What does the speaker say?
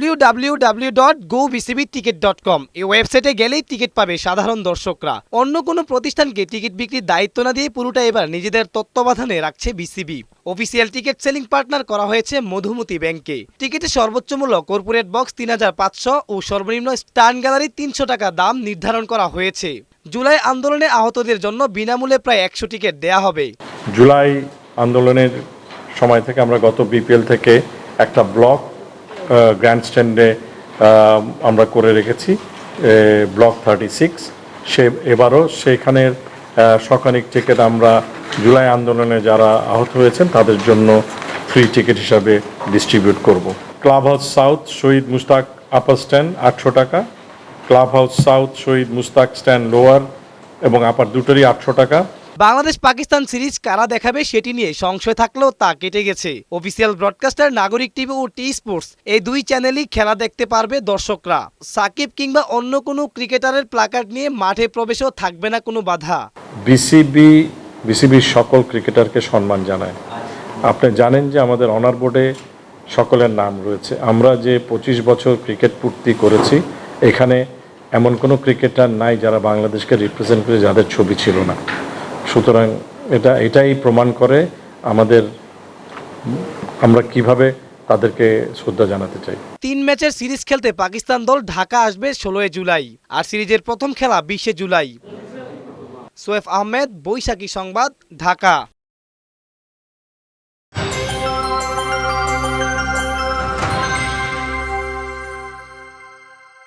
www.gobcbticket.com এই ওয়েবসাইটে গেলেই টিকিট পাবে সাধারণ দর্শকরা। অন্য কোনো প্রতিষ্ঠানকে টিকিট বিক্রির দায়িত্ব না দিয়ে পুরোটা এবার নিজেদের তত্ত্বাবধানে রাখছে BCB. Official ticket selling partner করা হয়েছে মধুমতি ব্যাংকে। টিকিটের সর্বোচ্চ মূল্য কর্পোরেট বক্স ৩৫০০ ও সর্বনিম্ন স্টান গ্যালারি ৩০০ টাকা দাম নির্ধারণ করা হয়েছে। জুলাই আন্দোলনে আহতদের জন্য বিনামূল্যে প্রায় ১০০ টিকিট দেয়া হবে। জুলাই আন্দোলনের সময় থেকে আমরা গত বিপিএল থেকে একটা ব্লক গ্র্যান্ড স্ট্যান্ডে আমরা করে রেখেছি, ব্লক 36। এবারও সেখানের শখানিক টিকিট আমরা জুলাই আন্দোলনে যারা আহত হয়েছেন তাদের জন্য ফ্রি টিকিট হিসাবে ডিস্ট্রিবিউট করব। ক্লাব হাউস সাউথ শহীদ মুস্তাক আপার স্ট্যান্ড ৮০০ টাকা, ক্লাব হাউস সাউথ শহীদ মুস্তাক স্ট্যান্ড লোয়ার এবং আপার দুটোরই ৮০০ টাকা। বাংলাদেশ পাকিস্তান সিরিজ কারা দেখাবে সেটি নিয়ে সংশয় থাকলেও তা কেটে গেছে। অফিসিয়াল ব্রডকাস্টার নাগরিক টিভি ও টি স্পোর্টস এই দুই চ্যানেলই খেলা দেখতে পারবে দর্শকরা। সাকিব কিংবা অন্য কোনো ক্রিকেটারের প্ল্যাকার্ড নিয়ে মাঠে প্রবেশও থাকবে না কোনো বাধা। বিসিবির সকল ক্রিকেটারকে সম্মান জানায়। আপনি জানেন যে আমাদের অনার বোর্ডে সকলের নাম রয়েছে। আমরা যে ২৫ বছর ক্রিকেট পূর্তি করেছি, এখানে এমন কোনো ক্রিকেটার নাই যারা বাংলাদেশকে রিপ্রেজেন্ট করে যাদের ছবি ছিল না। সুতরাং এটাই প্রমাণ করে আমরা কিভাবে তাদেরকে শ্রদ্ধা জানাতে চাই। ৩ ম্যাচের সিরিজ খেলতে পাকিস্তান দল ঢাকা আসবে ১৬ জুলাই, আর সিরিজের প্রথম খেলা ২০ জুলাই। সোয়েফ আহমেদ, বৈশাখী সংবাদ, ঢাকা।